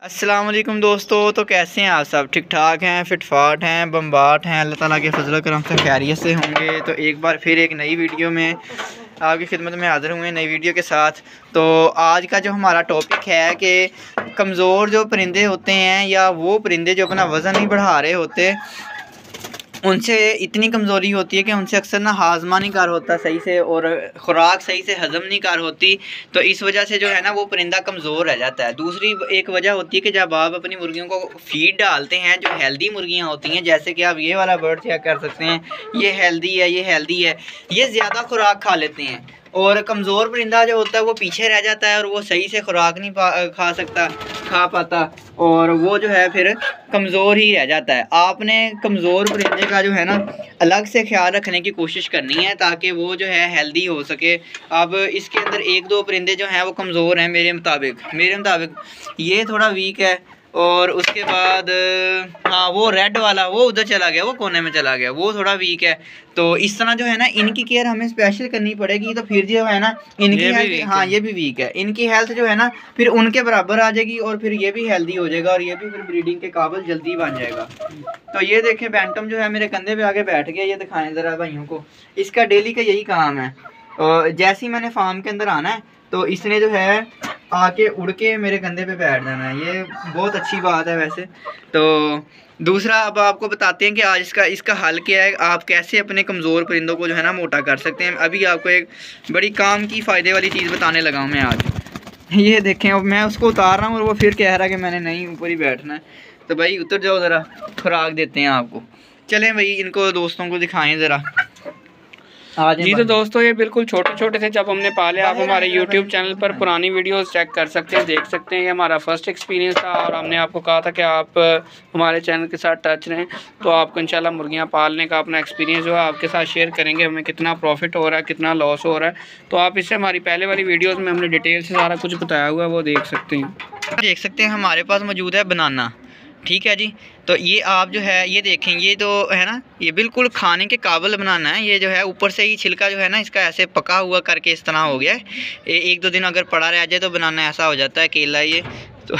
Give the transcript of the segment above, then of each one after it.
अस्सलाम वालेकुम दोस्तों। तो कैसे हैं आप सब? ठीक ठाक हैं, फिटफाट हैं, बम्बाट हैं, अल्लाह ताला के फजल करम से खैरियत से होंगे। तो एक बार फिर एक नई वीडियो में आपकी खिदमत में हाज़िर हुए नई वीडियो के साथ। तो आज का जो हमारा टॉपिक है कि कमज़ोर जो परिंदे होते हैं या वो परिंदे जो अपना वज़न नहीं बढ़ा रहे होते, उनसे इतनी कमज़ोरी होती है कि उनसे अक्सर ना हाजमा नहीं कर होता सही से और ख़ुराक सही से हज़म नहीं कर होती। तो इस वजह से जो है ना वो परिंदा कमज़ोर रह जाता है। दूसरी एक वजह होती है कि जब आप अपनी मुर्गियों को फीड डालते हैं, जो हेल्दी मुर्गियां होती हैं, जैसे कि आप ये वाला बर्ड चेक कर सकते हैं, ये हेल्दी है, ये हेल्दी है, ये ज़्यादा खुराक खा लेते हैं। और कमज़ोर परिंदा जो होता है वो पीछे रह जाता है और वो सही से खुराक नहीं खा पाता और वो जो है फिर कमज़ोर ही रह जाता है। आपने कमज़ोर परिंदे का जो है ना अलग से ख्याल रखने की कोशिश करनी है ताकि वो जो है हेल्दी हो सके। अब इसके अंदर एक दो परिंदे जो हैं वो कमज़ोर हैं मेरे मुताबिक ये थोड़ा वीक है। और उसके बाद हाँ, वो रेड वाला वो उधर चला गया, वो कोने में चला गया, वो थोड़ा वीक है। तो इस तरह जो है ना इनकी केयर हमें स्पेशल करनी पड़ेगी। तो फिर जो है ना इनकी हेल्थ, हाँ ये भी वीक है, इनकी हेल्थ जो है ना फिर उनके बराबर आ जाएगी और फिर ये भी हेल्दी हो जाएगा और ये भी फिर ब्रीडिंग के काबिल जल्दी बन जाएगा। तो ये देखें बैंटम जो है मेरे कंधे पे आके बैठ गया, ये दिखाएं ज़रा भाइयों को। इसका डेली का यही काम है। और जैसे ही मैंने फार्म के अंदर आना है तो इसने जो है आके उड़ के मेरे कंधे पे बैठ जाना है। ये बहुत अच्छी बात है वैसे। तो दूसरा अब आपको बताते हैं कि आज इसका हल क्या है, आप कैसे अपने कमज़ोर परिंदों को जो है ना मोटा कर सकते हैं। अभी आपको एक बड़ी काम की फ़ायदे वाली चीज़ बताने लगा हूँ मैं आज। ये देखें, अब मैं उसको उतार रहा हूँ और वो फिर कह रहा है कि मैंने नहीं ऊपर ही बैठना है। तो भाई उतर जाओ, ज़रा खुराक देते हैं आपको। चलें भाई इनको दोस्तों को दिखाएँ ज़रा। जी तो दोस्तों ये बिल्कुल छोटे छोटे थे जब हमने पाले। आप हमारे YouTube चैनल पर पुरानी वीडियोस चेक कर सकते हैं, देख सकते हैं। ये हमारा फर्स्ट एक्सपीरियंस था और हमने आपको कहा था कि आप हमारे चैनल के साथ टच रहें तो आपको इंशाल्लाह मुर्गियां पालने का अपना एक्सपीरियंस जो है आपके साथ शेयर करेंगे। हमें कितना प्रॉफिट हो रहा है, कितना लॉस हो रहा है, तो आप इससे हमारी पहले वाली वीडियोज़ में हमने डिटेल से सारा कुछ बताया हुआ है, वो देख सकते हैं। हमारे पास मौजूद है बनाना, ठीक है जी। तो ये आप जो है ये देखें, ये तो है ना ये बिल्कुल खाने के काबिल बनाना है। ये जो है ऊपर से ही छिलका जो है ना इसका ऐसे पका हुआ करके इस तरह हो गया है। एक दो दिन अगर पड़ा रह जाए तो बनाना ऐसा हो जाता है केला ये तो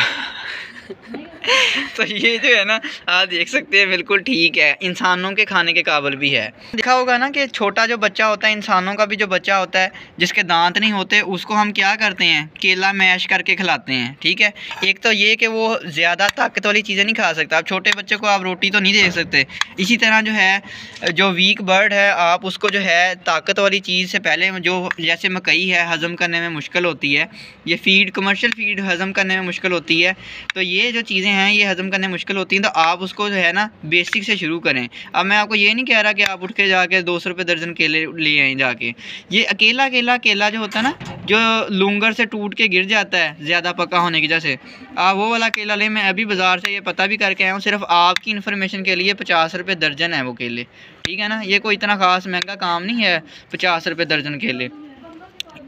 तो ये जो है ना आप देख सकते हैं बिल्कुल ठीक है, इंसानों के खाने के काबिल भी है। देखा होगा ना कि छोटा जो बच्चा होता है, इंसानों का भी जो बच्चा होता है जिसके दांत नहीं होते, उसको हम क्या करते हैं, केला मैश करके खिलाते हैं, ठीक है। एक तो ये कि वो ज़्यादा ताकत वाली चीज़ें नहीं खा सकता। अब छोटे बच्चे को आप रोटी तो नहीं दे सकते। इसी तरह जो है जो वीक बर्ड है आप उसको जो है ताकत वाली चीज़ से पहले जो जैसे मकई है हज़म करने में मुश्किल होती है, ये फीड कमर्शियल फीड हज़म करने में मुश्किल होती है। तो ये जो चीज़ें हैं ये हज़म करने मुश्किल होती हैं, तो आप उसको जो है ना बेसिक से शुरू करें। अब मैं आपको ये नहीं कह रहा कि आप उठ के जाके 200 रुपये दर्जन केले ले आएँ जाके। ये अकेला केला जो होता है ना, जो लूंगर से टूट के गिर जाता है ज़्यादा पका होने की वजह से, आप वो वाला केला लें। मैं अभी बाज़ार से ये पता भी करके आया हूँ, सिर्फ आपकी इन्फॉर्मेशन के लिए 50 रुपये दर्जन है वो केले, ठीक है ना। ये कोई इतना ख़ास महंगा काम नहीं है, 50 रुपये दर्जन केले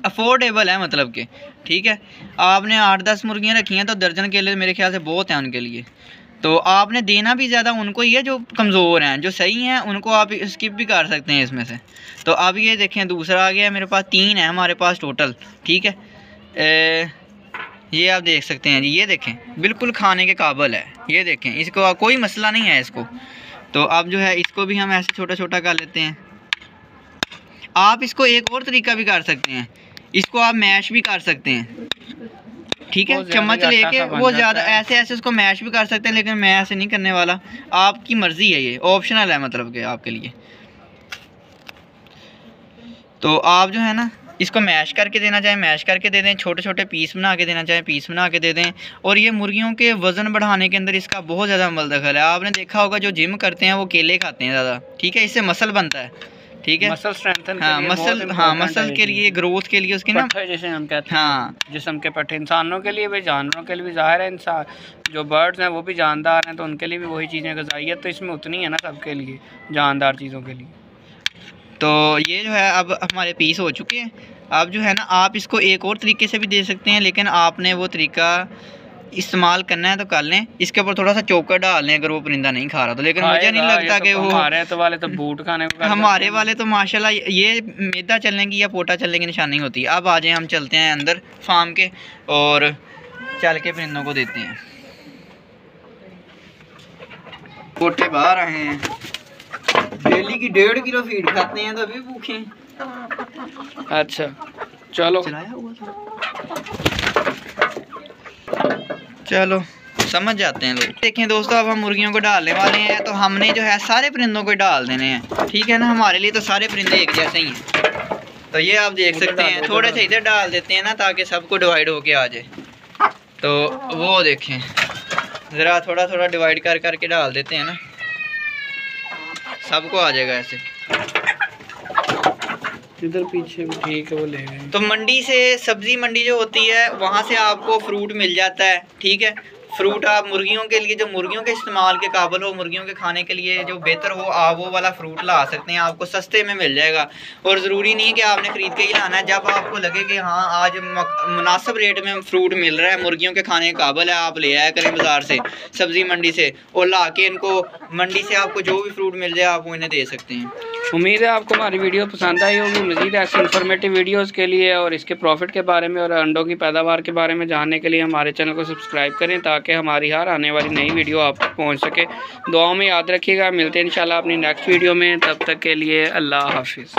अफोर्डेबल है मतलब के, ठीक है। आपने 8-10 मुर्गियाँ रखी हैं तो दर्जन केले मेरे ख्याल से बहुत हैं उनके लिए। तो आपने देना भी ज़्यादा उनको ही है, जो कमज़ोर हैं, जो सही हैं उनको आप स्किप भी कर सकते हैं इसमें से। तो अब ये देखें दूसरा आ गया, मेरे पास 3 है हमारे पास टोटल, ठीक है। ये आप देख सकते हैं जी, ये देखें बिल्कुल खाने के काबिल है। ये देखें इसको कोई मसला नहीं है इसको। तो अब जो है इसको भी हम ऐसे छोटा छोटा कर लेते हैं। आप इसको एक और तरीका भी कर सकते हैं, इसको आप मैश भी कर सकते हैं, ठीक है। चम्मच लेके वो ज़्यादा ऐसे उसको मैश भी कर सकते हैं, लेकिन मैं ऐसे नहीं करने वाला। आपकी मर्ज़ी है, ये ऑप्शनल है मतलब कि आपके लिए। तो आप जो है ना इसको मैश करके देना चाहें मैश करके दे दें, छोटे छोटे पीस बना के देना चाहें पीस बना के दे दें। और ये मुर्गियों के वज़न बढ़ाने के अंदर इसका बहुत ज़्यादा अमल दखल है। आपने देखा होगा जो जिम करते हैं वो केले खाते हैं ज़्यादा, ठीक है। इससे मसल बनता है, ठीक है। मसल स्ट्रेंथन, मसल के लिए, ग्रोथ के लिए उसकी ना, जैसे हम कहते हैं जिस्म के पट्टे। इंसानों के लिए भी, जानवरों के लिए भी, ज़ाहिर है इंसान जो बर्ड्स हैं वो भी जानदार हैं तो उनके लिए भी वही चीज़ें, ग़िज़ाइयत तो इसमें उतनी है ना सबके लिए, जानदार चीज़ों के लिए। तो ये जो है अब हमारे पीस हो चुके हैं। अब जो है ना आप इसको एक और तरीके से भी दे सकते हैं, लेकिन आपने वो तरीका इस्तेमाल करना है तो कर लें। इसके ऊपर थोड़ा सा चोकर डाल लें अगर वो परिंदा नहीं खा रहा तो, लेकिन मुझे नहीं लगता कि वो हमारे वाले तो माशाल्लाह ये मैदा चलने की या पोटा चलने की निशानी होती है। अब आ जाए हम चलते हैं अंदर फार्म के और चल के परिंदों को देते हैं। पोटे बाहर आए हैं, डेली की 1.5 किलो फीड खाते हैं तो अभी भूखे हैं। अच्छा चलो चलो समझ जाते हैं लोग। देखें दोस्तों, अब हम मुर्गियों को डालने वाले हैं, तो हमने जो है सारे परिंदों को डाल देने हैं, ठीक है ना। हमारे लिए तो सारे परिंदे एक जैसे ही हैं। तो ये आप देख सकते हैं, थोड़े से इधर डाल देते हैं ना ताकि सबको डिवाइड होके आ जाए। तो वो देखें ज़रा थोड़ा थोड़ा डिवाइड कर करके डाल देते हैं ना, सबको आ जाएगा ऐसे। इधर पीछे भी ठीक है, वो ले गए। तो मंडी से, सब्जी मंडी जो होती है वहाँ से आपको फ्रूट मिल जाता है, ठीक है। फ्रूट आप मुर्गियों के लिए, जो मुर्गियों के इस्तेमाल के काबिल हो, मुर्गियों के खाने के लिए जो बेहतर हो, आप वो वाला फ्रूट ला सकते हैं, आपको सस्ते में मिल जाएगा। और ज़रूरी नहीं है कि आपने ख़रीद के ही लाना है। जब आपको लगे कि हाँ आज मुनासिब रेट में फ्रूट मिल रहा है, मुर्गियों के खाने के काबिल है, आप ले आया करें बाज़ार से, सब्ज़ी मंडी से, और ला के इनको मंडी से आपको जो भी फ्रूट मिल जाए आप वो इन्हें दे सकते हैं। उम्मीद है आपको हमारी वीडियो पसंद आई होगी। मज़ीद ऐसी इन्फॉर्मेटिव वीडियोस के लिए और इसके प्रॉफिट के बारे में और अंडों की पैदावार के बारे में जानने के लिए हमारे चैनल को सब्सक्राइब करें, ताकि हमारी हर आने वाली नई वीडियो आप तक पहुँच सके। दुआओं में याद रखिएगा। मिलते हैं इंशाल्लाह अपनी नेक्स्ट वीडियो में, तब तक के लिए अल्लाह हाफिज़।